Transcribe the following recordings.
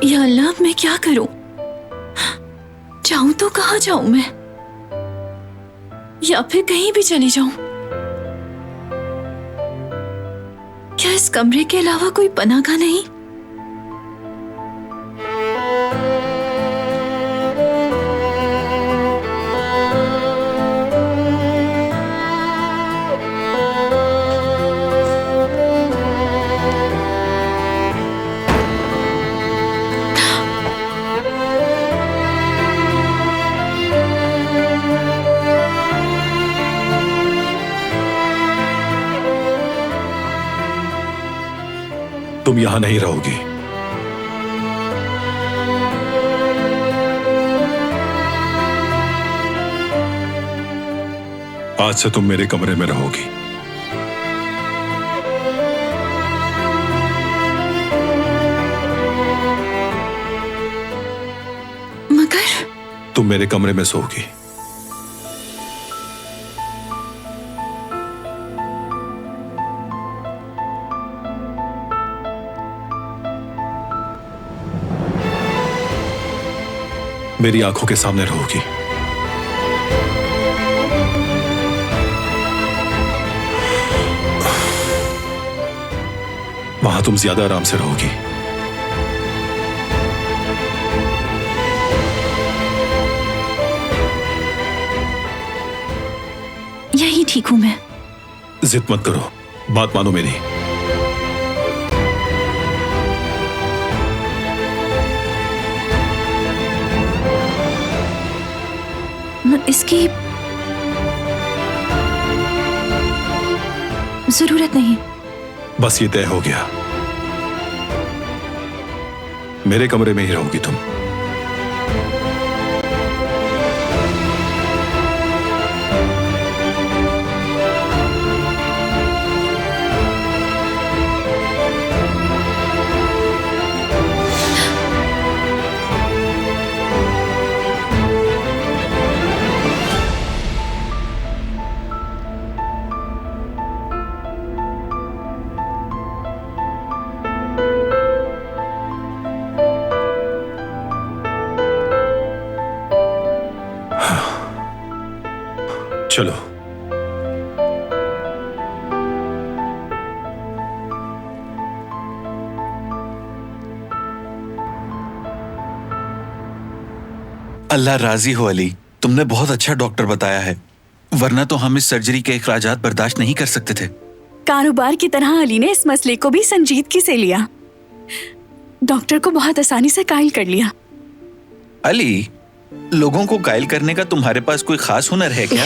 या अल्लाह, अब मैं क्या करूं? जाऊं तो कहाँ जाऊं मैं? या फिर कहीं भी चली जाऊं? क्या इस कमरे के अलावा कोई पनाहगाह नहीं? तुम यहां नहीं रहोगी। आज से तुम मेरे कमरे में रहोगी। मगर तुम मेरे कमरे में सोओगी। मेरी आंखों के सामने रहोगी। वहां तुम ज्यादा आराम से रहोगी। यही ठीक हूं मैं। जिद मत करो, बात मानो मेरी। इसकी जरूरत नहीं। बस ये तय हो गया, मेरे कमरे में ही रहोगी तुम। चलो। अल्लाह राजी हो अली, तुमने बहुत अच्छा डॉक्टर बताया है, वरना तो हम इस सर्जरी के अखराजात बर्दाश्त नहीं कर सकते थे। कारोबार की तरह अली ने इस मसले को भी संजीदगी से लिया। डॉक्टर को बहुत आसानी से कायल कर लिया। अली, लोगों को कायल करने का तुम्हारे पास कोई खास हुनर है क्या?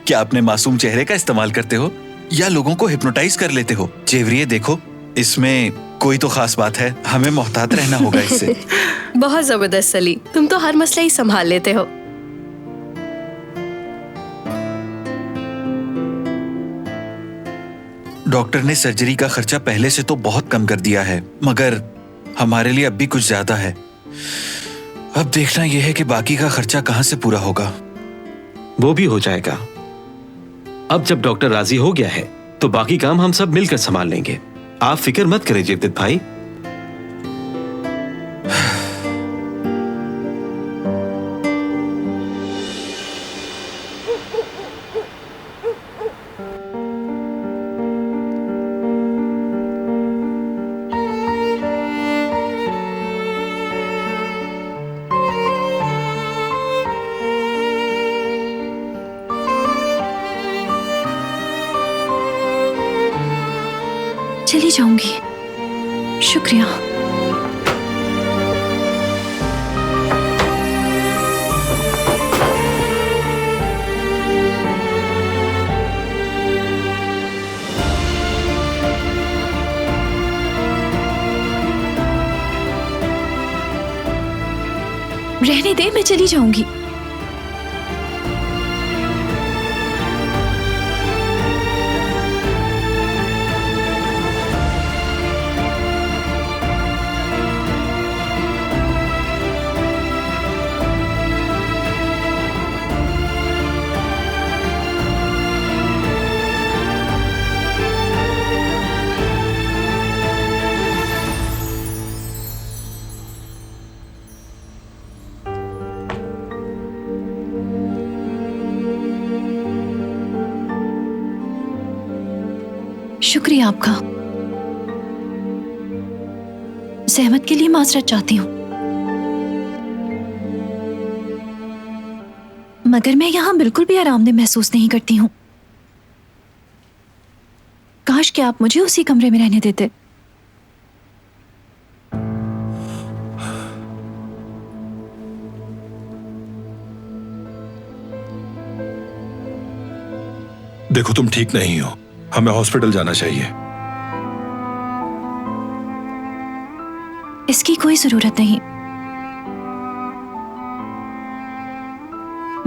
क्या अपने मासूम चेहरे का इस्तेमाल करते हो या लोगों को हिप्नोटाइज कर लेते हो? जेवरिये देखो, इसमें कोई तो खास बात है, हमें मोहतात रहना होगा इससे। बहुत जबरदस्त अली, तुम तो हर मसला ही संभाल लेते हो। डॉक्टर ने सर्जरी का खर्चा पहले से तो बहुत कम कर दिया है, मगर हमारे लिए अब भी कुछ ज्यादा है। अब देखना यह है कि बाकी का खर्चा कहां से पूरा होगा। वो भी हो जाएगा। अब जब डॉक्टर राजी हो गया है तो बाकी काम हम सब मिलकर संभाल लेंगे। आप फिक्र मत करें जेवदेत भाई। चली जाऊंगी। शुक्रिया। रहने दे, मैं चली जाऊंगी। शुक्रिया आपका। सहमत के लिए माजरत चाहती हूँ, मगर मैं यहाँ बिल्कुल भी आरामदेह महसूस नहीं करती हूँ। काश कि आप मुझे उसी कमरे में रहने देते। देखो तुम ठीक नहीं हो, हमें हॉस्पिटल जाना चाहिए। इसकी कोई जरूरत नहीं,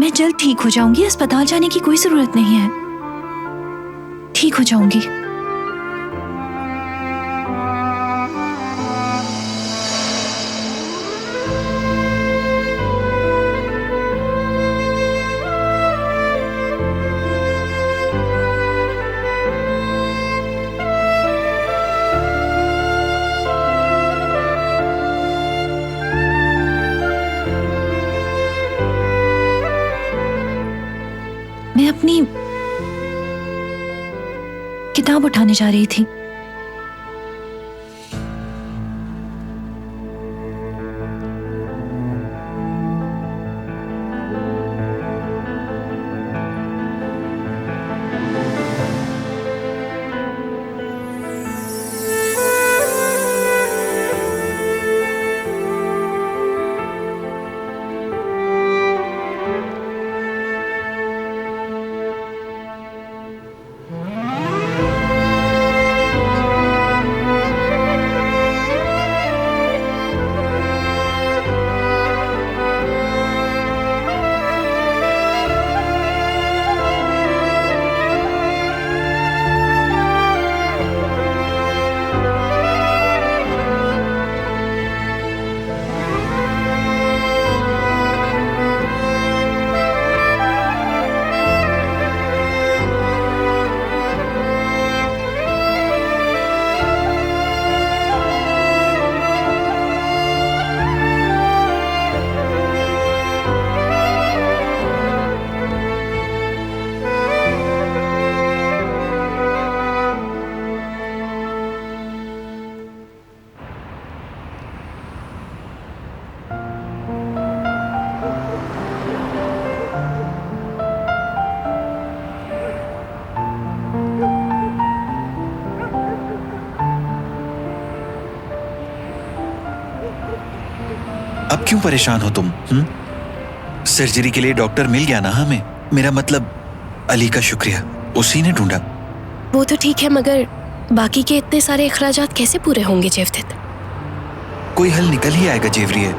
मैं जल्द ठीक हो जाऊंगी। अस्पताल जाने की कोई जरूरत नहीं है, ठीक हो जाऊंगी। मैं अपनी किताब उठाने जा रही थी। अब क्यों परेशान हो तुम? सर्जरी के लिए डॉक्टर मिल गया ना हमें। मेरा मतलब अली का शुक्रिया, उसी ने ढूंढा। वो तो ठीक है, मगर बाकी के इतने सारे अखराजात कैसे पूरे होंगे जेवदेत? कोई हल निकल ही आएगा जेवरिए।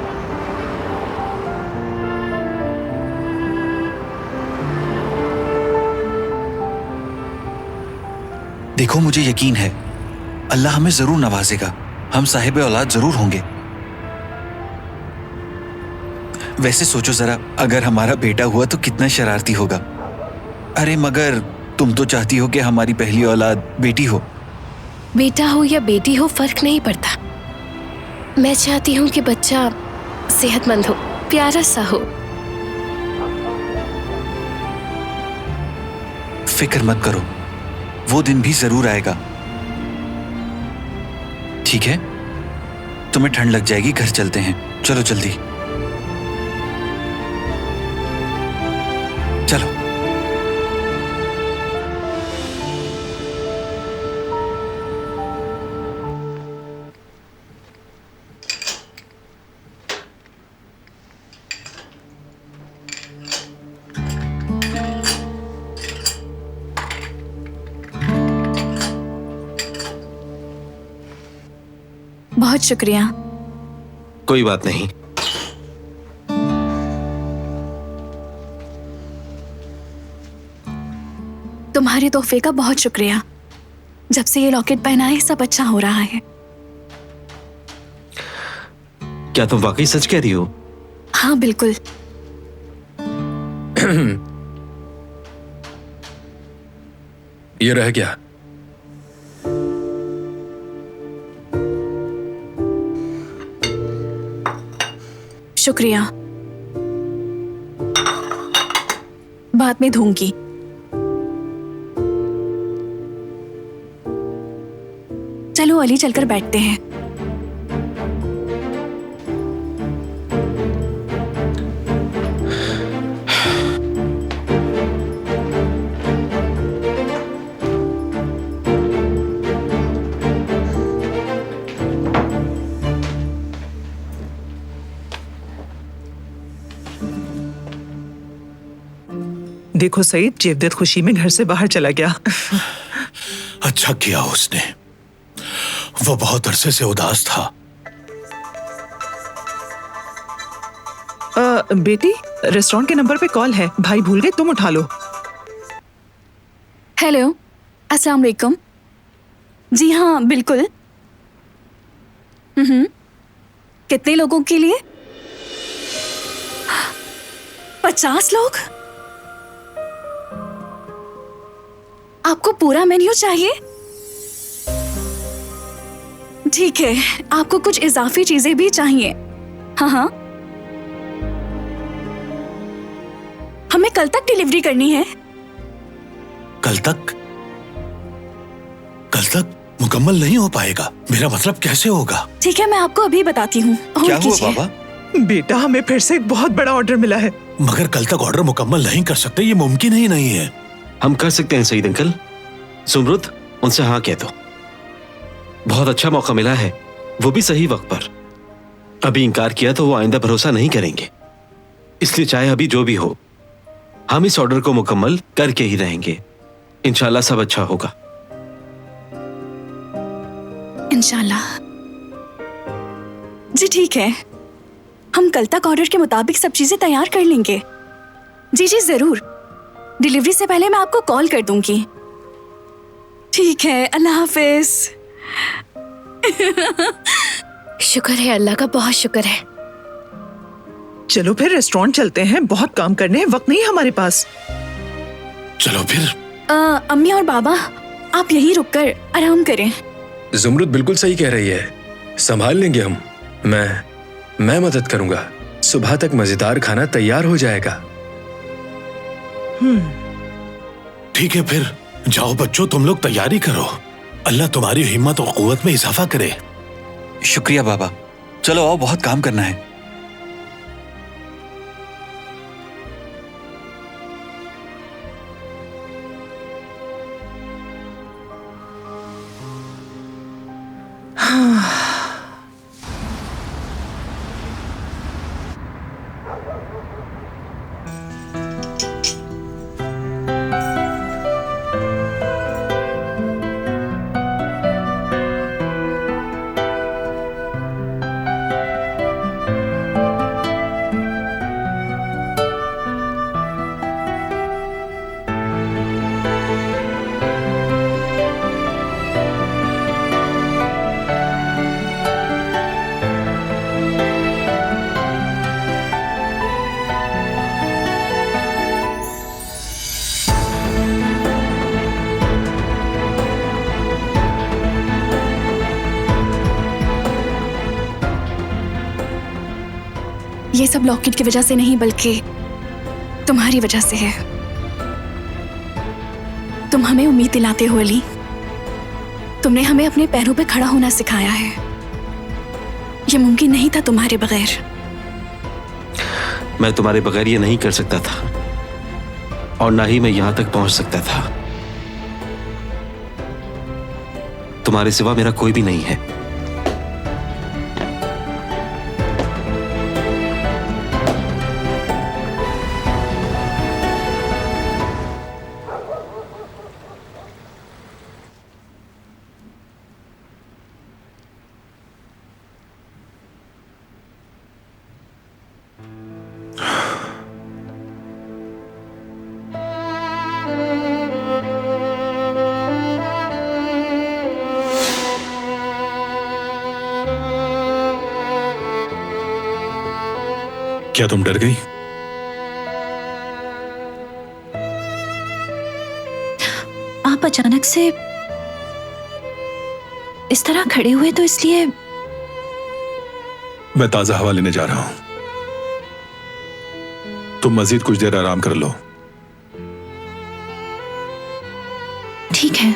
देखो मुझे यकीन है अल्लाह हमें जरूर नवाजेगा, हम साहिब औलाद जरूर होंगे। वैसे सोचो जरा, अगर हमारा बेटा हुआ तो कितना शरारती होगा। अरे मगर तुम तो चाहती हो कि हमारी पहली औलाद बेटी हो। बेटा हो या बेटी हो फर्क नहीं पड़ता। मैं चाहती हूँ कि बच्चा सेहतमंद हो, प्यारा सा हो। फिक्र मत करो, वो दिन भी जरूर आएगा। ठीक है, तुम्हें ठंड लग जाएगी, घर चलते हैं। चलो जल्दी चलो। बहुत शुक्रिया। कोई बात नहीं। तुम्हारे तोहफे का बहुत शुक्रिया। जब से ये लॉकेट पहना है सब अच्छा हो रहा है। क्या तुम वाकई सच कह रही हो? हाँ बिल्कुल। ये रह गया। शुक्रिया, बाद में धूंगी। अली चलकर बैठते हैं। देखो सईद, जेवदत खुशी में घर से बाहर चला गया। अच्छा किया उसने, वो बहुत अरसे से उदास था। बेटी, रेस्टोरेंट के नंबर पे कॉल है, भाई भूल गए, तुम उठा लो। हेलो, अस्सलाम वालेकुम। जी हाँ, बिल्कुल। कितने लोगों के लिए? 50 लोग? आपको पूरा मेन्यू चाहिए? ठीक है, आपको कुछ इजाफी चीजें भी चाहिए? हाँ हाँ, हमें कल तक डिलीवरी करनी है। कल तक? कल तक मुकम्मल नहीं हो पाएगा। मेरा मतलब कैसे होगा? ठीक है, मैं आपको अभी बताती हूँ। क्या हुआ बाबा? बेटा, हमें फिर से एक बहुत बड़ा ऑर्डर मिला है। मगर कल तक ऑर्डर मुकम्मल नहीं कर सकते, ये मुमकिन ही नहीं है। हम कर सकते हैं सईद अंकल। सुमरुद, उनसे हाँ कह दो। बहुत अच्छा मौका मिला है, वो भी सही वक्त पर। अभी इनकार किया तो वो आइंदा भरोसा नहीं करेंगे, इसलिए चाहे अभी जो भी हो, हम इस ऑर्डर को मुकम्मल करके ही रहेंगे। इंशाल्लाह सब अच्छा होगा। इंशाल्लाह। जी ठीक है, हम कल तक ऑर्डर के मुताबिक सब चीजें तैयार कर लेंगे। जी जी जरूर, डिलीवरी से पहले मैं आपको कॉल कर दूंगी। ठीक है, अल्लाह हाफिज। शुक्र है अल्लाह का, बहुत शुक्र है। चलो फिर रेस्टोरेंट चलते हैं, बहुत काम करने हैं, वक्त नहीं है हमारे पास। चलो फिर। अम्मी और बाबा, आप यहीं रुककर आराम करें। जुमरुद बिल्कुल सही कह रही है, संभाल लेंगे हम। मैं मदद करूंगा। सुबह तक मजेदार खाना तैयार हो जाएगा। ठीक है फिर, जाओ बच्चों, तुम लोग तैयारी करो। अल्लाह तुम्हारी हिम्मत और कुव्वत में इजाफा करे। शुक्रिया बाबा। चलो आओ, बहुत काम करना है। ये सब लॉकेट की वजह से नहीं, बल्कि तुम्हारी वजह से है। तुम हमें उम्मीद दिलाते हो अली। तुमने हमें अपने पैरों पे खड़ा होना सिखाया है। ये मुमकिन नहीं था तुम्हारे बगैर। मैं तुम्हारे बगैर ये नहीं कर सकता था, और ना ही मैं यहां तक पहुंच सकता था। तुम्हारे सिवा मेरा कोई भी नहीं है। क्या तुम डर गई? आप अचानक से इस तरह खड़े हुए तो इसलिए। मैं ताजा हवा लेने जा रहा हूं, तुम मजीद कुछ देर आराम कर लो। ठीक है।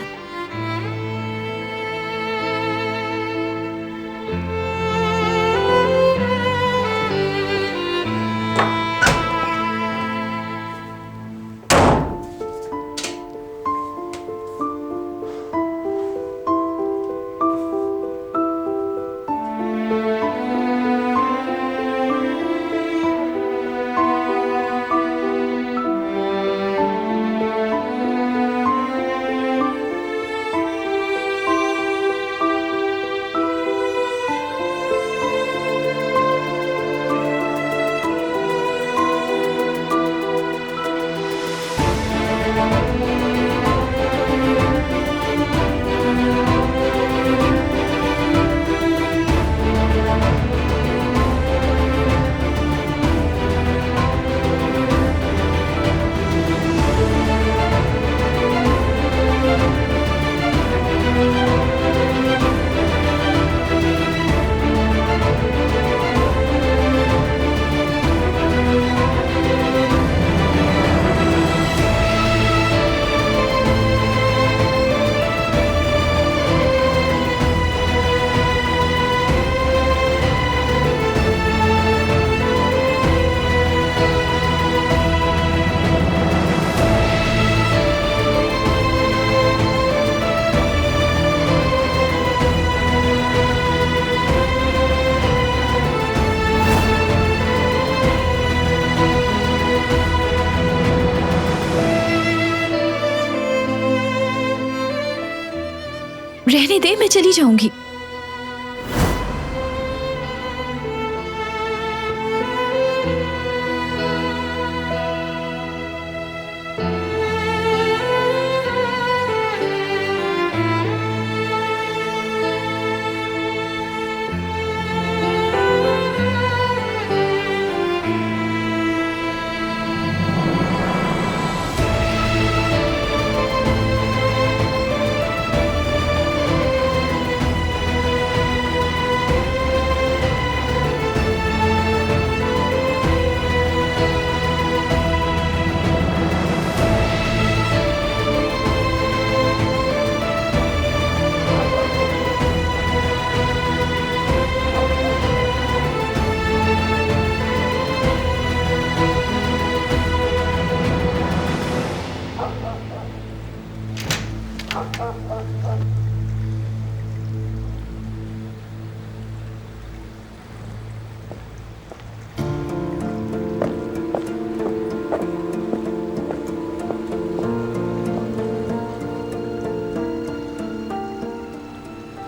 रहने दे, मैं चली जाऊंगी।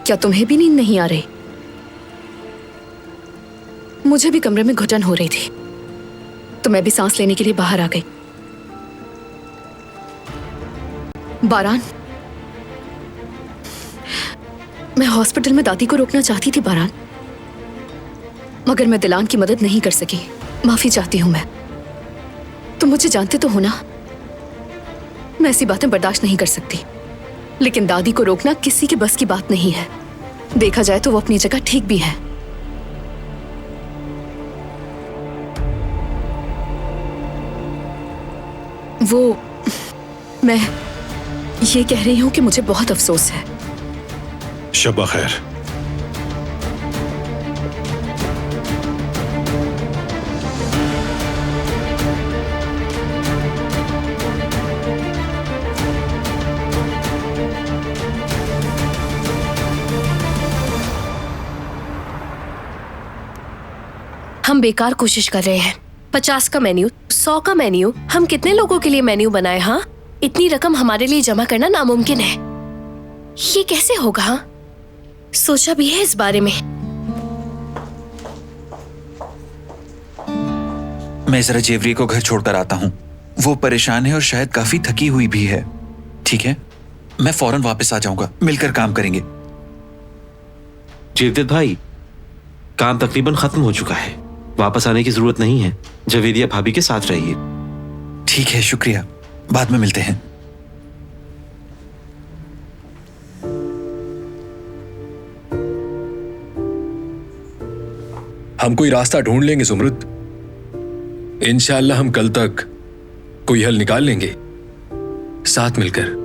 क्या तुम्हें भी नींद नहीं आ रही? मुझे भी कमरे में घुटन हो रही थी, तो मैं भी सांस लेने के लिए बाहर आ गई। बारान, मैं हॉस्पिटल में दादी को रोकना चाहती थी बारान, मगर मैं दिलान की मदद नहीं कर सकी। माफी चाहती हूं मैं। तुम मुझे जानते तो हो ना, मैं ऐसी बातें बर्दाश्त नहीं कर सकती। लेकिन दादी को रोकना किसी के बस की बात नहीं है। देखा जाए तो वो अपनी जगह ठीक भी है। मैं ये कह रही हूं कि मुझे बहुत अफसोस है। शब्बा खैर। हम बेकार कोशिश कर रहे हैं। 50 का मेन्यू, 100 का मेन्यू, हम कितने लोगों के लिए मेन्यू बनाए? हाँ, इतनी रकम हमारे लिए जमा करना नामुमकिन है। ये कैसे होगा? हाँ, सोचा भी है इस बारे में। मैं जरा जेवरी को घर छोड़कर आता हूँ। वो परेशान है और शायद काफी थकी हुई भी है। ठीक है, मैं फौरन वापस आ जाऊंगा, मिलकर काम करेंगे। जेवदेत भाई, काम तकरीबन खत्म हो चुका है, वापस आने की जरूरत नहीं है। जवेदिया भाभी के साथ रहिए। ठीक है, शुक्रिया, बाद में मिलते हैं। हम कोई रास्ता ढूंढ लेंगे सुमृत। इंशाअल्लाह हम कल तक कोई हल निकाल लेंगे साथ मिलकर।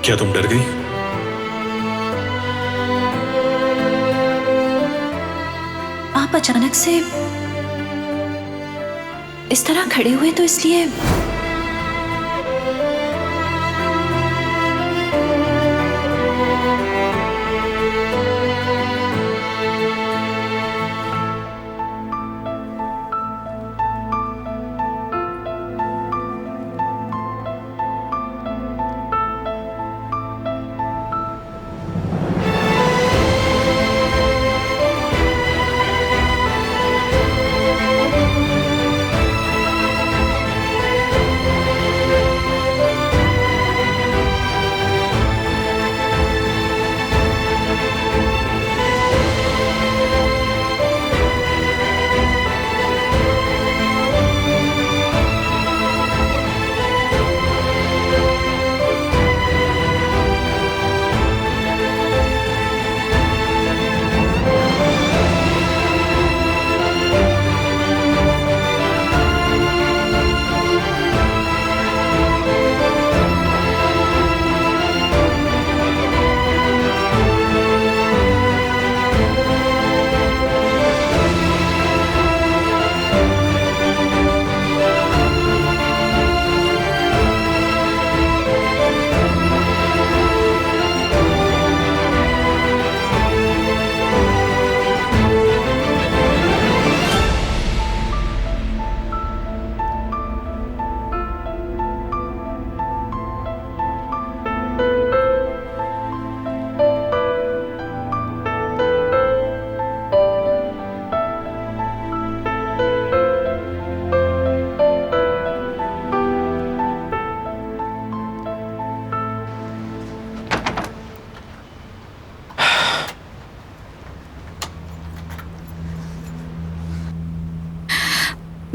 क्या तुम डर गई? आप अचानक से इस तरह खड़े हुए तो इसलिए।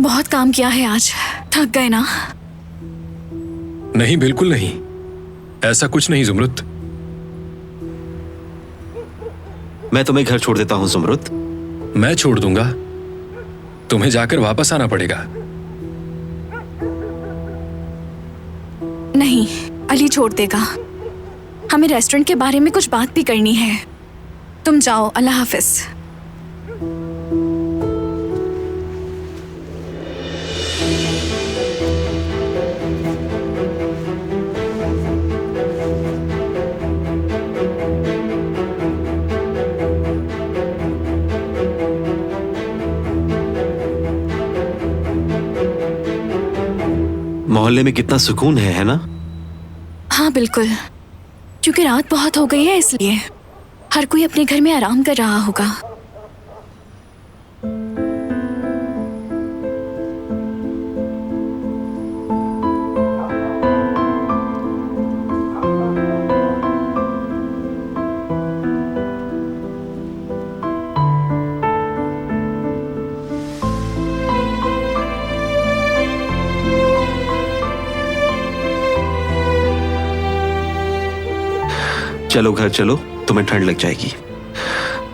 बहुत काम किया है आज, थक गए ना? नहीं, बिल्कुल नहीं, ऐसा कुछ नहीं जुमरुत। मैं तुम्हें घर छोड़ देता हूं जुमरुत। मैं छोड़ दूंगा, तुम्हें जाकर वापस आना पड़ेगा। नहीं, अली छोड़ देगा। हमें रेस्टोरेंट के बारे में कुछ बात भी करनी है। तुम जाओ, अल्लाह हाफिज। मोहल्ले में कितना सुकून है ना? हाँ बिल्कुल, क्योंकि रात बहुत हो गई है इसलिए हर कोई अपने घर में आराम कर रहा होगा। चलो घर चलो, तुम्हें ठंड लग जाएगी।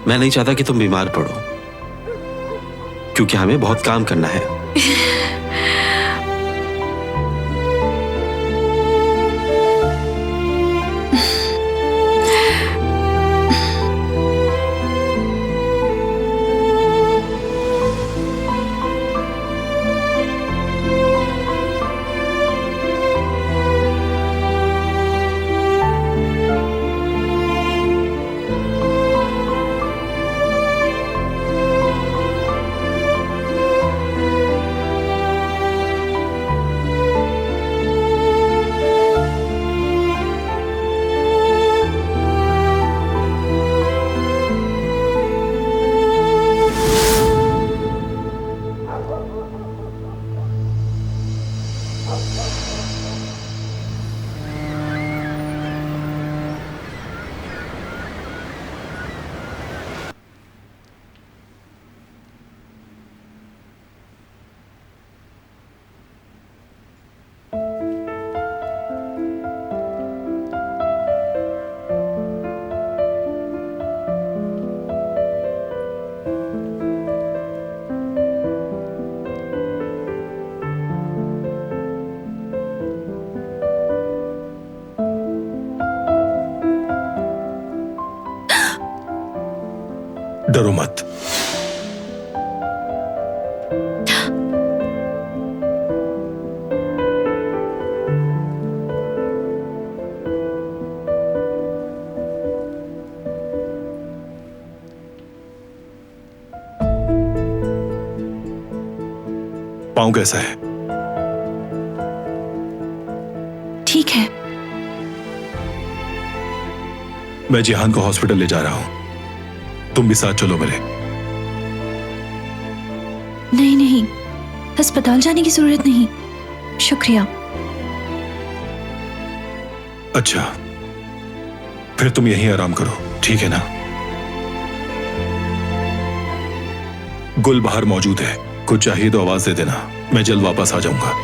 मैं नहीं चाहता कि तुम बीमार पड़ो, क्योंकि हमें बहुत काम करना है। डरो मत। पाँव कैसा है? ठीक है। मैं जिहान को हॉस्पिटल ले जा रहा हूं, तुम भी साथ चलो मेरे। नहीं नहीं, अस्पताल जाने की जरूरत नहीं, शुक्रिया। अच्छा, फिर तुम यहीं आराम करो, ठीक है ना? गुल बाहर मौजूद है, कुछ चाहिए तो आवाज दे देना, मैं जल्द वापस आ जाऊंगा।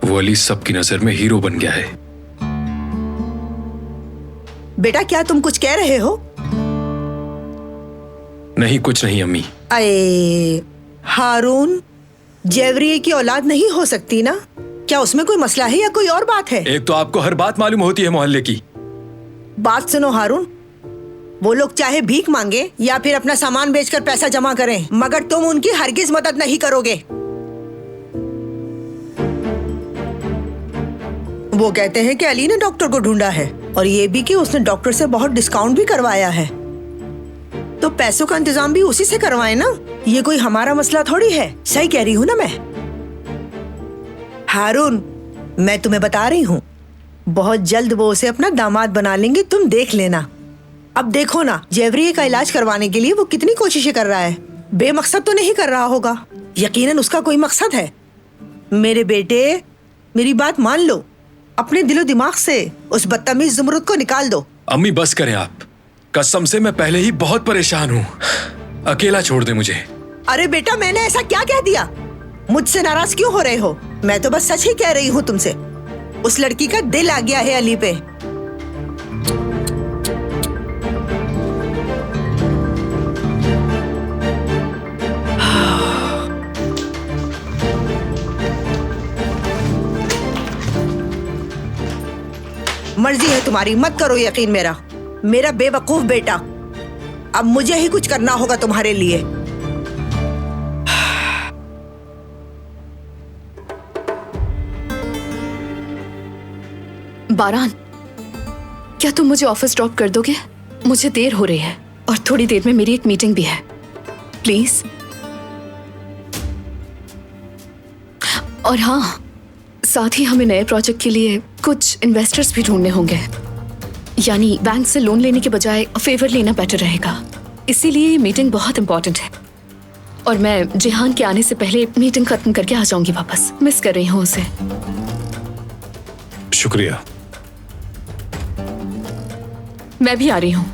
वो अली सबकी नजर में हीरो बन गया है। बेटा, क्या तुम कुछ कह रहे हो? नहीं, कुछ नहीं अम्मी। अरे हारून जेवरिये की औलाद नहीं हो सकती ना? क्या उसमें कोई मसला है या कोई और बात है? एक तो आपको हर बात मालूम होती है मोहल्ले की। बात सुनो हारून, वो लोग चाहे भीख मांगे या फिर अपना सामान बेचकर पैसा जमा करें, मगर तुम उनकी हरगिज मदद नहीं करोगे। वो कहते हैं कि अली ने डॉक्टर को ढूंढा है और ये भी कि उसने डॉक्टर से बहुत डिस्काउंट भी करवाया है। तो तो पैसों का इंतजाम भी उसी से करवाए ना, ये कोई हमारा मसला थोड़ी है। सही कह रही हूँ ना मैं? हारून, मैं तुम्हें बता रही हूँ, बहुत जल्द वो उसे अपना दामाद बना लेंगे, तुम देख लेना। अब देखो ना, जेवरी का इलाज करवाने के लिए वो कितनी कोशिशें कर रहा है। बेमकसद तो नहीं कर रहा होगा, यकीनन उसका कोई मकसद है। मेरे बेटे, मेरी बात मान लो, अपने दिलो दिमाग से उस बदतमीज जुमरुद को निकाल दो। अम्मी बस करें आप, कसम से मैं पहले ही बहुत परेशान हूँ, अकेला छोड़ दे मुझे। अरे बेटा, मैंने ऐसा क्या कह दिया? मुझसे नाराज क्यों हो रहे हो? मैं तो बस सच ही कह रही हूँ तुमसे। उस लड़की का दिल आ गया है अली पे। मर्जी है तुम्हारी, मत करो यकीन मेरा। मेरा बेवकूफ बेटा, अब मुझे ही कुछ करना होगा तुम्हारे लिए। बारान, क्या तुम मुझे ऑफिस ड्रॉप कर दोगे? मुझे देर हो रही है और थोड़ी देर में मेरी एक मीटिंग भी है, प्लीज। और हाँ, साथ ही हमें नए प्रोजेक्ट के लिए कुछ इन्वेस्टर्स भी ढूंढने होंगे, यानी बैंक से लोन लेने के बजाय फेवर लेना बेटर रहेगा। इसीलिए ये मीटिंग बहुत इंपॉर्टेंट है और मैं जिहान के आने से पहले मीटिंग खत्म करके आ जाऊंगी वापस। मिस कर रही हूँ उसे। शुक्रिया। मैं भी आ रही हूँ।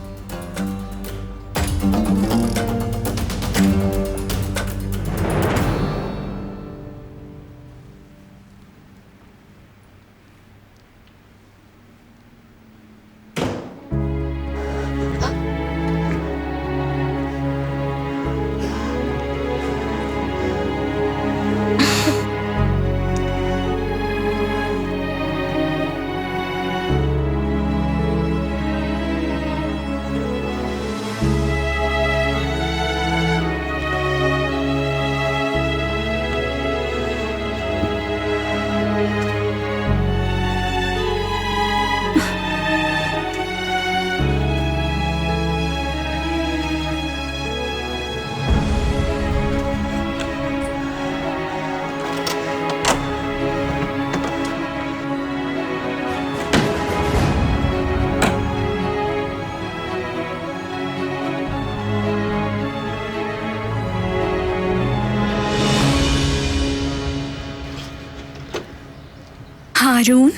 हारून,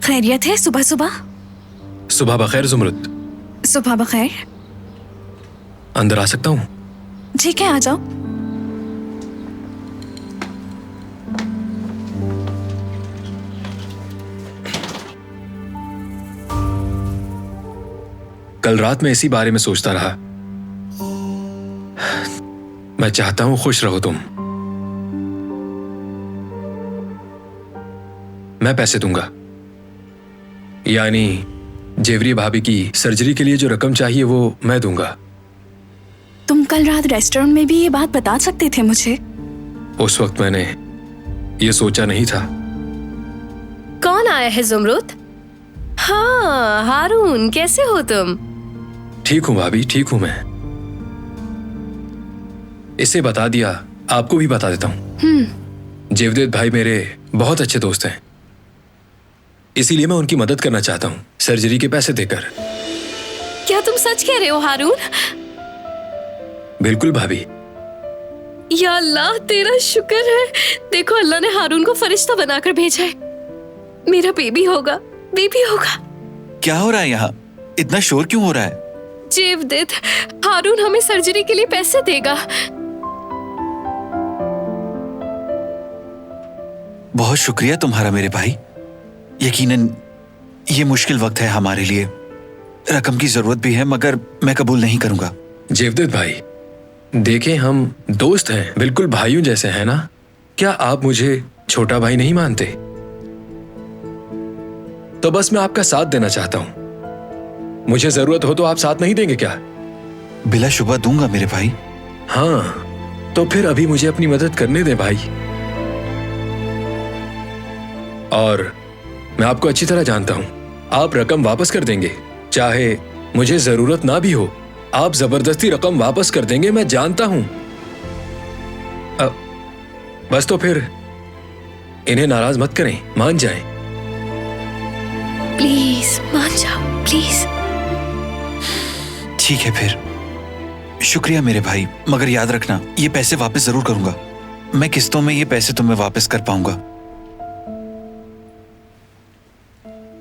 खैरियत है? सुबह सुबह। सुबह बखैर जुमरुद। सुबह बखैर। अंदर आ सकता हूँ? ठीक है, आ जाओ। कल रात मैं इसी बारे में सोचता रहा। मैं चाहता हूं खुश रहो तुम। मैं पैसे दूंगा, यानी जेवरी भाभी की सर्जरी के लिए जो रकम चाहिए वो मैं दूंगा। तुम कल रात रेस्टोरेंट में भी ये बात बता सकते थे मुझे। उस वक्त मैंने ये सोचा नहीं था। कौन आया है जुमरुद? हाँ हारून, कैसे हो तुम? ठीक हूं भाभी, ठीक हूं मैं। इसे बता दिया, आपको भी बता देता हूं। जेवदेद भाई मेरे बहुत अच्छे दोस्त हैं, इसीलिए मैं उनकी मदद करना चाहता हूं सर्जरी के पैसे देकर। क्या तुम सच कह रहे हो हारून? बिल्कुल भाभी। या अल्लाह, तेरा शुक्र है। देखो, अल्लाह ने हारून को फरिश्ता बनाकर भेजा है। मेरा बेबी होगा, बेबी होगा। क्या हो रहा है यहाँ? इतना शोर क्यों हो रहा है? जेवदेद, हारून हमें सर्जरी के लिए पैसे देगा। बहुत शुक्रिया तुम्हारा मेरे भाई। यकीनन ये मुश्किल वक्त है हमारे लिए। रकम की जरूरत भी है, मगर मैं कबूल नहीं करूंगा। जेवदेद भाई, देखें हम दोस्त हैं, बिल्कुल भाइयों जैसे हैं ना। क्या आप मुझे छोटा भाई नहीं मानते? तो बस मैं आपका साथ देना चाहता हूं। मुझे जरूरत हो तो आप साथ नहीं देंगे क्या? बिला शुबा दूंगा मेरे भाई। हाँ, तो फिर अभी मुझे अपनी मदद करने दें भाई। और मैं आपको अच्छी तरह जानता हूं, आप रकम वापस कर देंगे, चाहे मुझे जरूरत ना भी हो। आप जबरदस्ती रकम वापस कर देंगे, मैं जानता हूं। बस तो फिर इन्हें नाराज मत करें, मान जाएं। प्लीज मान जाओ, प्लीज। ठीक है फिर, शुक्रिया मेरे भाई, मगर याद रखना ये पैसे वापस जरूर करूंगा। मैं किस्तों में ये पैसे तुम्हें वापस कर पाऊंगा।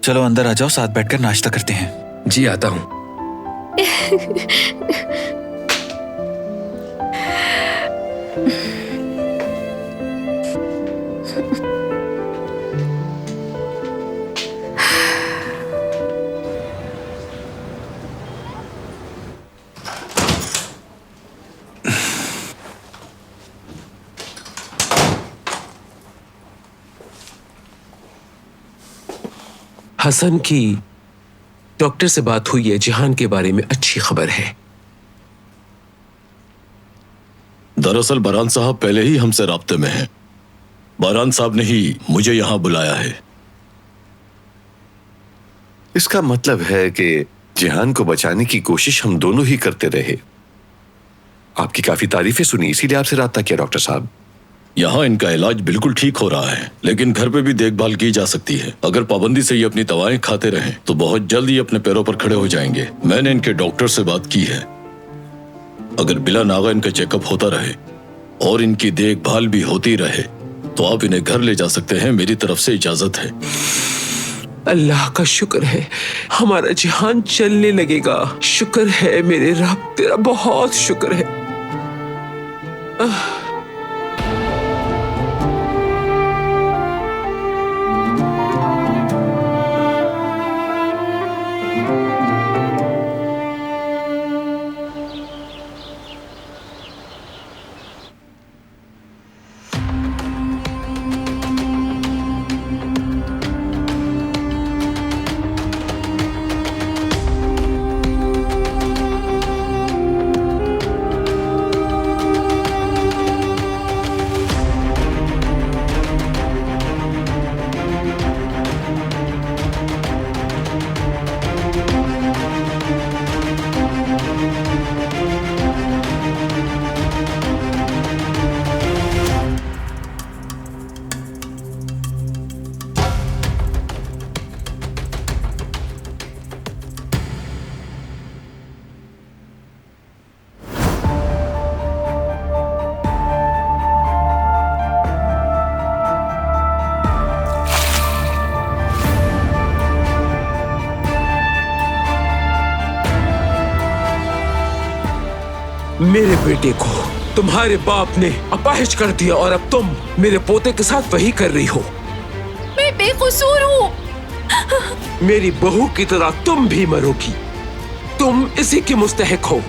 चलो अंदर आ जाओ, साथ बैठकर नाश्ता करते हैं। जी आता हूं। हसन की डॉक्टर से बात हुई है, जिहान के बारे में अच्छी खबर है। दरअसल बरहान साहब पहले ही हमसे राब्ते में हैं। बरहान साहब ने ही मुझे यहां बुलाया है। इसका मतलब है कि जिहान को बचाने की कोशिश हम दोनों ही करते रहे। आपकी काफी तारीफें सुनी, इसीलिए आपसे राब्ता किया डॉक्टर साहब। यहाँ इनका इलाज बिल्कुल ठीक हो रहा है, लेकिन घर पे भी देखभाल की जा सकती है। अगर पाबंदी से ये अपनी दवाएं खाते रहें तो बहुत जल्द ये अपने पैरों पर खड़े हो जाएंगे। मैंने इनके डॉक्टर से बात की है, अगर बिला नागा इनका चेकअप होता रहे और इनकी देखभाल भी होती रहे तो आप इन्हें घर ले जा सकते हैं। मेरी तरफ से इजाजत है। अल्लाह का शुक्र है, हमारा जिहान चलने लगेगा। शुक्र है मेरे रब, तेरा बहुत शुक्र है। मेरे बेटे को तुम्हारे बाप ने अपाहिज कर दिया और अब तुम मेरे पोते के साथ वही कर रही हो। मैं बेकसूर हूँ। मेरी बहू की तरह तुम भी मरोगी। तुम इसी की मुस्तहिक हो।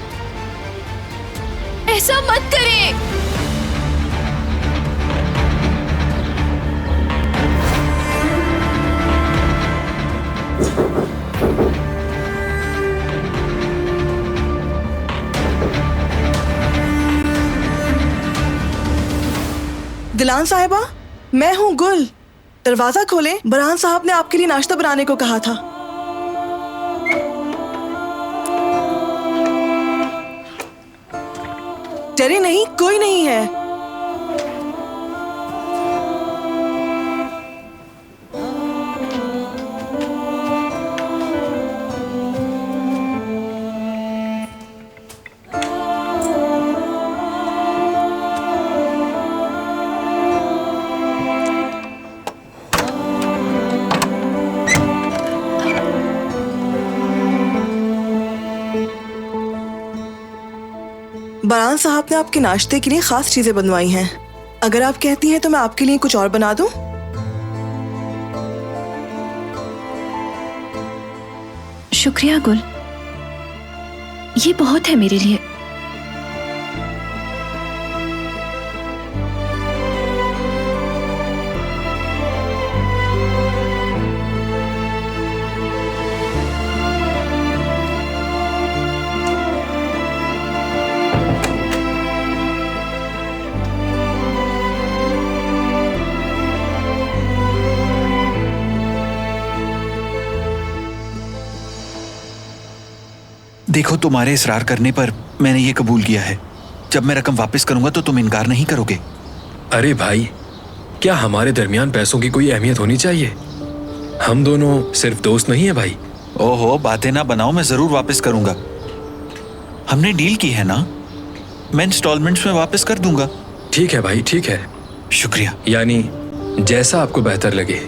ऐसा मत करें। दिलान साहिबा, मैं हूँ गुल। दरवाजा खोलें, बरहान साहब ने आपके लिए नाश्ता बनाने को कहा था। डरे नहीं, कोई नहीं है। बरहान साहब ने आपके नाश्ते के लिए खास चीजें बनवाई हैं। अगर आप कहती हैं तो मैं आपके लिए कुछ और बना दूं? शुक्रिया गुल, ये बहुत है मेरे लिए। देखो, तुम्हारे इसरार करने पर मैंने ये कबूल किया है। जब मैं रकम वापस करूंगा तो तुम इनकार नहीं करोगे? अरे भाई, क्या हमारे दरमियान पैसों की कोई अहमियत होनी चाहिए? हम दोनों सिर्फ दोस्त नहीं है भाई। ओहो, बातें ना बनाओ, मैं जरूर वापस करूंगा। हमने डील की है ना, मैं इंस्टॉलमेंट्स में वापस कर दूंगा। ठीक है भाई, ठीक है। शुक्रिया। यानी जैसा आपको बेहतर लगे।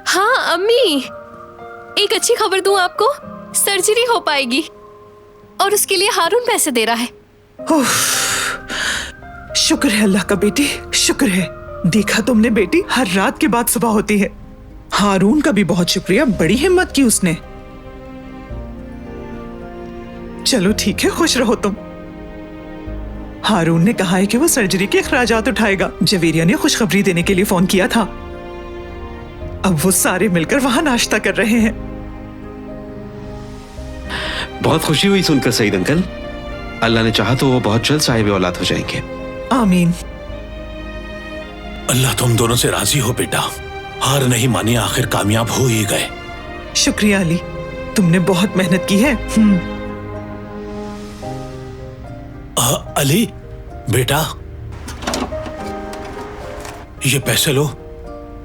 हाँ अम्मी, एक अच्छी खबर दूं आपको, सर्जरी हो पाएगी और उसके लिए हारून पैसे दे रहा है। शुक्र है अल्लाह का बेटी, शुक्र है। देखा तुमने बेटी, हर रात के बाद सुबह होती है। हारून का भी बहुत शुक्रिया, बड़ी हिम्मत की उसने। चलो ठीक है, खुश रहो तुम। हारून ने कहा है कि वो सर्जरी के अखराजात उठाएगा। जवेरिया ने खुशखबरी देने के लिए फोन किया था। अब वो सारे मिलकर वहां नाश्ता कर रहे हैं। बहुत खुशी हुई सुनकर सईद अंकल। अल्लाह ने चाहा तो वो बहुत जल्द साहिब औलाद हो जाएंगे। आमीन। अल्लाह तुम दोनों से राजी हो बेटा। हार नहीं मानी, आखिर कामयाब हो ही गए। शुक्रिया अली, तुमने बहुत मेहनत की है। अली बेटा, ये पैसे लो,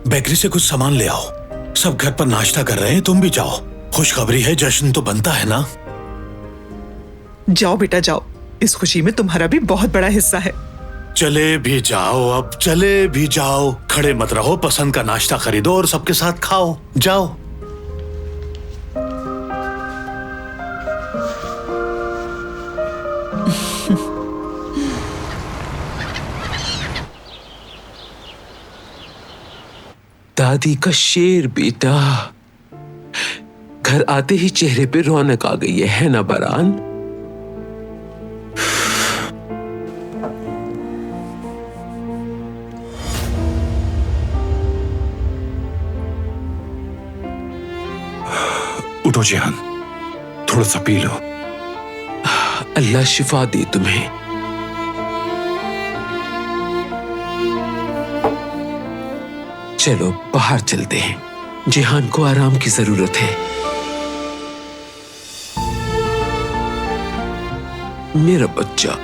बेकरी से कुछ सामान ले आओ। सब घर पर नाश्ता कर रहे हैं, तुम भी जाओ। खुशखबरी है, जश्न तो बनता है ना। जाओ बेटा जाओ, इस खुशी में तुम्हारा भी बहुत बड़ा हिस्सा है। चले भी जाओ, अब चले भी जाओ। खड़े मत रहो, पसंद का नाश्ता खरीदो और सबके साथ खाओ। जाओ। दादी का शेर बेटा। घर आते ही चेहरे पे रौनक आ गई है ना बरान? उठो जिहान, थोड़ा सा पी लो। अल्लाह शिफा दे तुम्हें। चलो बाहर चलते हैं, जिहान को आराम की जरूरत है। मेरा बच्चा।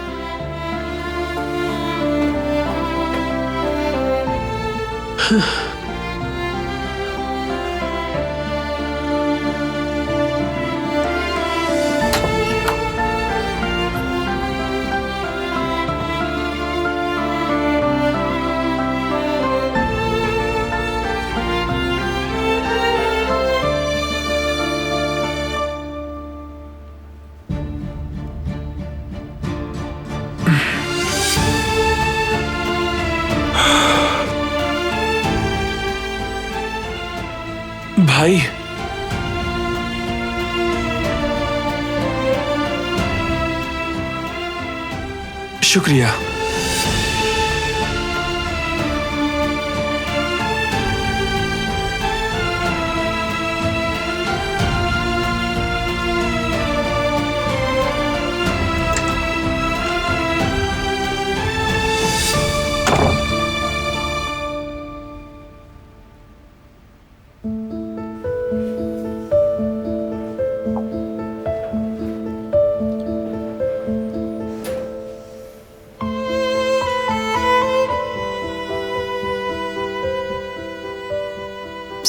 भाई, शुक्रिया।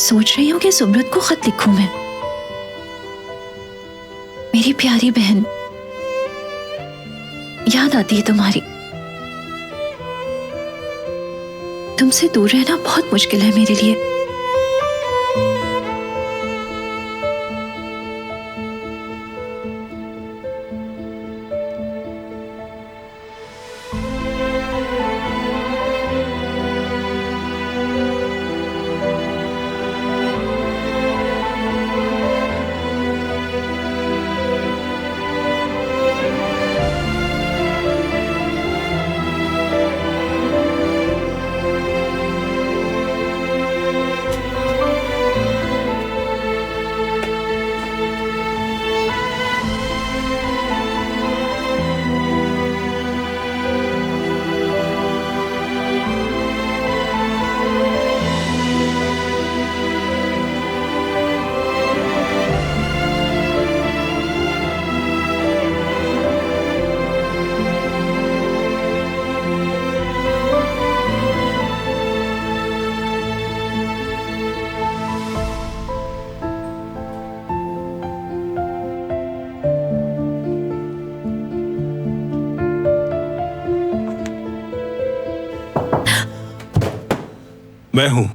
सोच रही हूँ कि सुब्रत को खत लिखूं मैं। मेरी प्यारी बहन, याद आती है तुम्हारी। तुमसे दूर रहना बहुत मुश्किल है मेरे लिए। मैं हूं।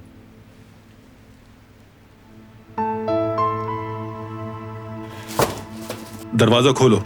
दरवाजा खोलो।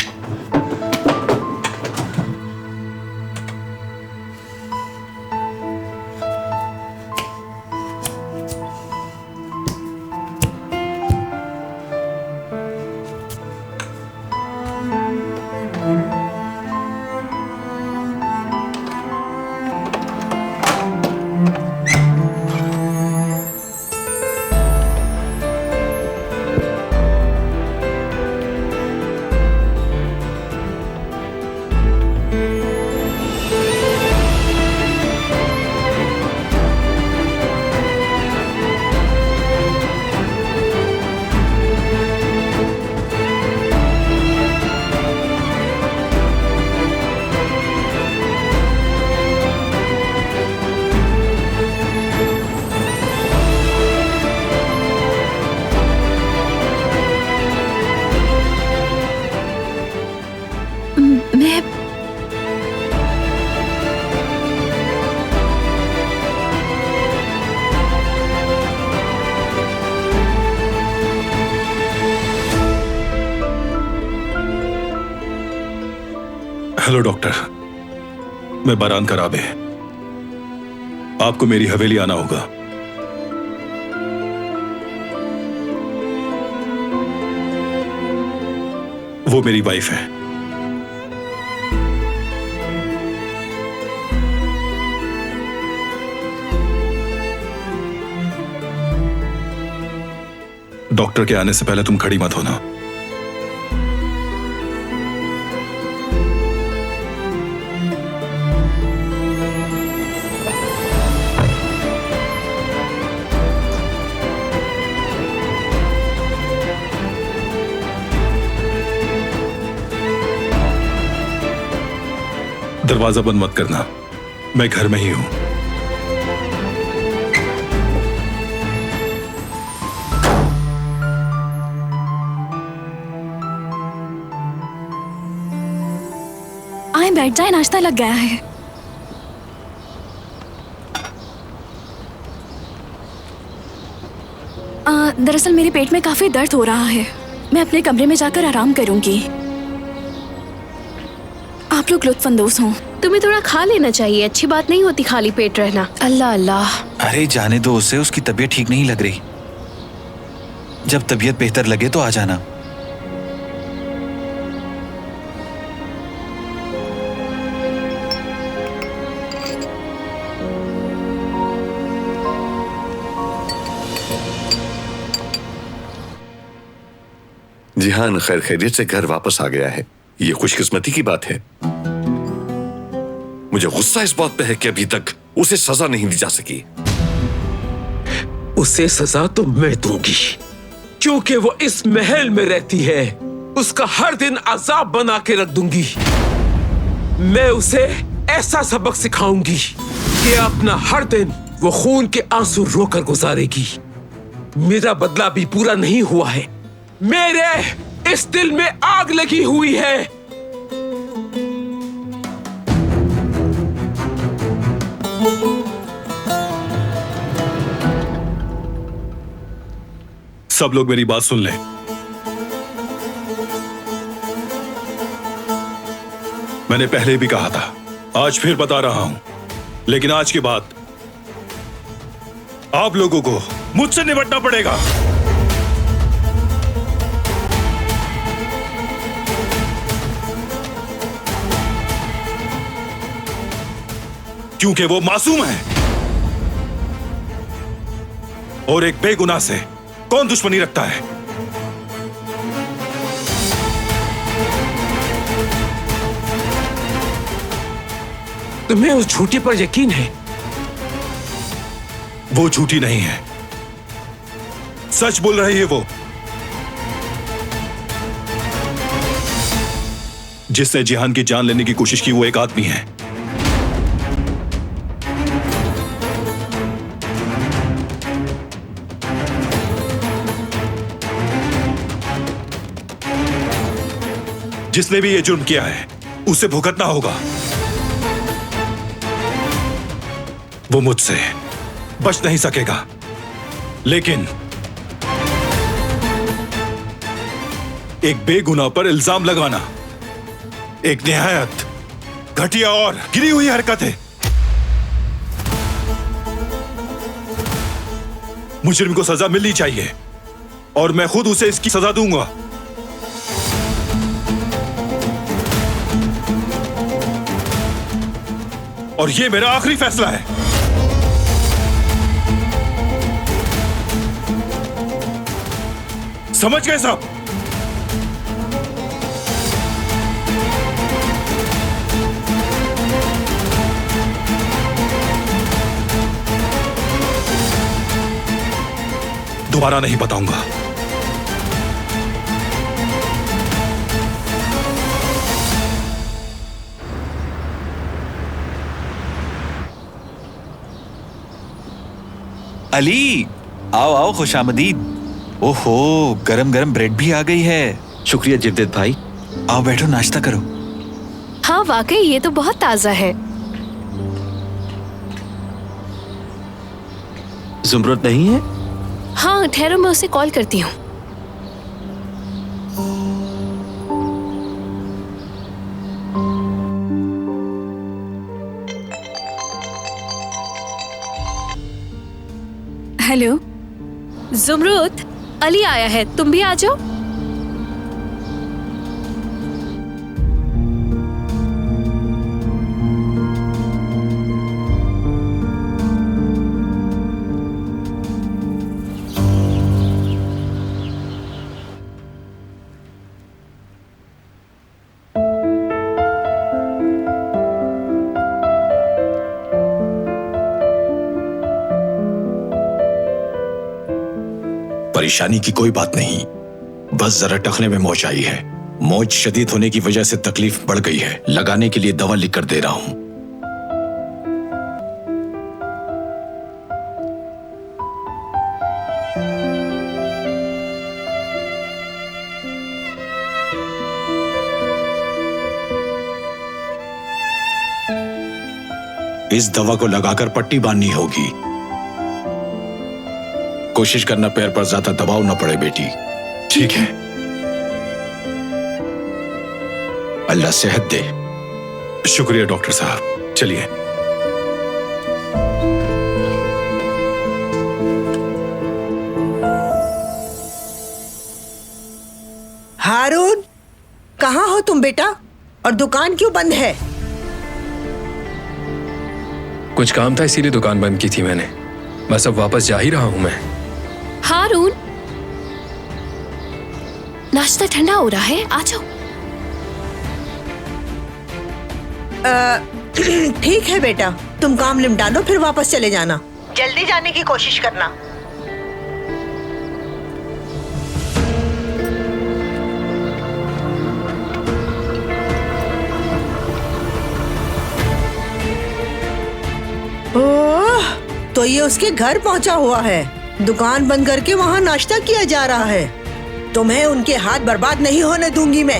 मैं हेलो डॉक्टर, मैं बारान का राबे। आपको मेरी हवेली आना होगा। वो मेरी वाइफ है। डॉक्टर के आने से पहले तुम खड़ी मत होना। दरवाजा बंद मत करना, मैं घर में ही हूं। आए बैठ जाए, नाश्ता लग गया है। दरअसल मेरे पेट में काफी दर्द हो रहा है। मैं अपने कमरे में जाकर आराम करूंगी। आप लोग लुत्फानंदोज हों। तुम्हें थोड़ा खा लेना चाहिए, अच्छी बात नहीं होती खाली पेट रहना। अल्लाह अल्लाह। अरे जाने दो उसे, उसकी तबीयत ठीक नहीं लग रही। जब तबीयत बेहतर लगे तो आ जाना। जिहान खैर खैरियत से घर वापस आ गया है, ये खुशकिस्मती की बात है। मुझे गुस्सा इस बात पे है कि अभी तक उसे सजा नहीं दी जा सकी। उसे सजा तो मैं दूंगी, क्योंकि वो इस महल में रहती है। उसका हर दिन अजाब बना के रख दूंगी। मैं उसे ऐसा सबक सिखाऊंगी कि अपना हर दिन वो खून के आंसू रोकर गुजारेगी। मेरा बदला भी पूरा नहीं हुआ है। मेरे इस दिल में आग लगी हुई है। सब लोग मेरी बात सुन लें। मैंने पहले भी कहा था, आज फिर बता रहा हूं, लेकिन आज के बाद आप लोगों को मुझसे निपटना पड़ेगा। क्योंकि वो मासूम है और एक बेगुनाह से कौन दुश्मनी रखता है। तुम्हें उस झूठी पर यकीन है? वो झूठी नहीं है, सच बोल रही है वो। जिसने जिहान की जान लेने की कोशिश की वो एक आदमी है। जिसने भी ये जुर्म किया है उसे भुगतना होगा। वो मुझसे बच नहीं सकेगा। लेकिन एक बेगुनाह पर इल्जाम लगाना एक निहायत घटिया और गिरी हुई हरकत है। मुजरिम को सजा मिलनी चाहिए और मैं खुद उसे इसकी सजा दूंगा। और ये मेरा आखिरी फैसला है। समझ गए सब? दोबारा नहीं बताऊंगा। अली, आओ आओ, खुशामदीद। ओहो, गरम गरम ब्रेड भी आ गई है। शुक्रिया जेवदेद भाई। आओ बैठो, नाश्ता करो। हाँ वाकई ये तो बहुत ताजा है। जुमरुत नहीं है? हाँ ठहरो, मैं उसे कॉल करती हूँ। हेलो जुमरुत, अली आया है, तुम भी आ जाओ। परेशानी की कोई बात नहीं, बस जरा टखने में मोच आई है। मोच शदीद होने की वजह से तकलीफ बढ़ गई है। लगाने के लिए दवा लिख कर दे रहा हूं। इस दवा को लगाकर पट्टी बांधनी होगी। कोशिश करना पैर पर ज्यादा दबाव न पड़े बेटी। ठीक है। अल्लाह सेहत दे। शुक्रिया डॉक्टर साहब, चलिए। हारून, कहाँ हो तुम बेटा? और दुकान क्यों बंद है? कुछ काम था इसीलिए दुकान बंद की थी मैंने। बस अब वापस जा ही रहा हूं मैं। हारून, नाश्ता ठंडा हो रहा है, आ जाओ। ठीक है बेटा, तुम काम निपटा लो, फिर वापस चले जाना। जल्दी जाने की कोशिश करना। ओह, तो ये उसके घर पहुंचा हुआ है। दुकान बंद करके वहाँ नाश्ता किया जा रहा है। तुम्हें उनके हाथ बर्बाद नहीं होने दूंगी मैं।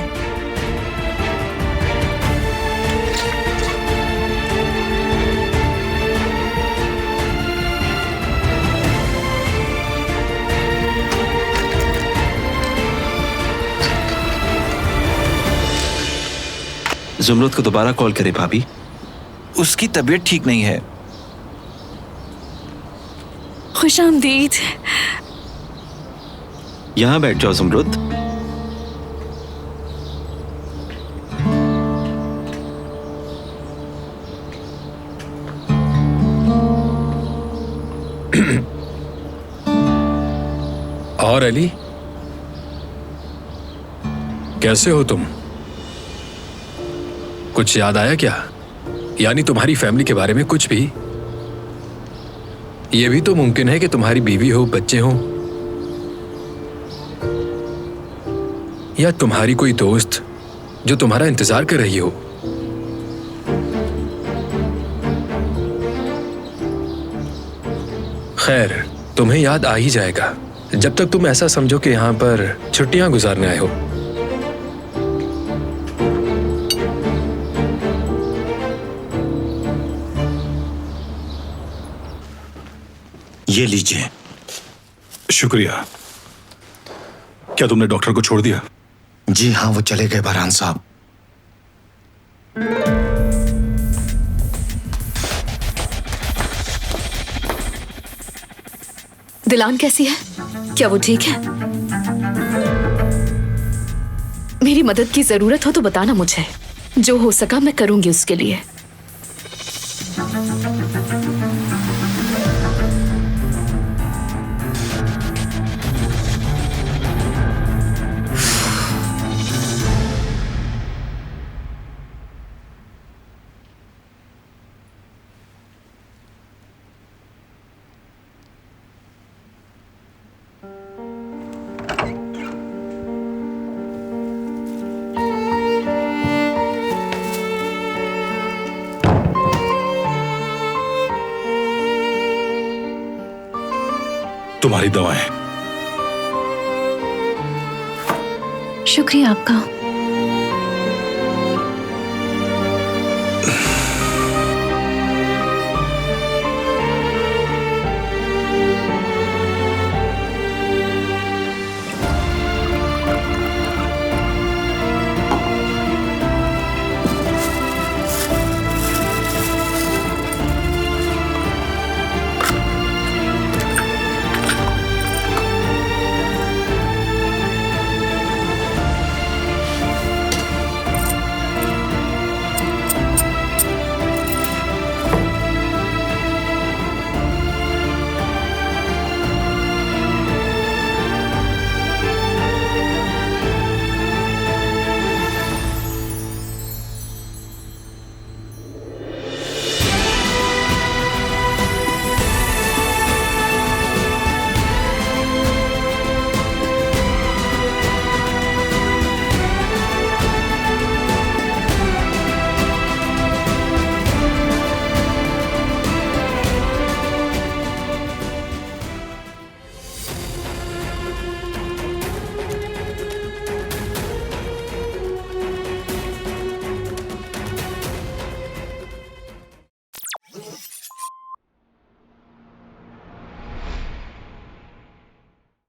जुमरुत को दोबारा कॉल करे भाभी। उसकी तबीयत ठीक नहीं है। खुशामदीद। यहां बैठ जाओ जुमरुत। और अली, कैसे हो तुम? कुछ याद आया क्या? यानी तुम्हारी फैमिली के बारे में कुछ भी? यह भी तो मुमकिन है कि तुम्हारी बीवी हो, बच्चे हो, या तुम्हारी कोई दोस्त जो तुम्हारा इंतजार कर रही हो। खैर, तुम्हें याद आ ही जाएगा जब तक तुम ऐसा समझो कि यहां पर छुट्टियां गुजारने आए हो। ये लीजिए। शुक्रिया। क्या तुमने डॉक्टर को छोड़ दिया? जी हाँ, वो चले गए बरहान साहब। दिलान कैसी है? क्या वो ठीक है? मेरी मदद की जरूरत हो तो बताना मुझे। जो हो सका मैं करूंगी उसके लिए। तुम्हारी दवाएं। शुक्रिया आपका।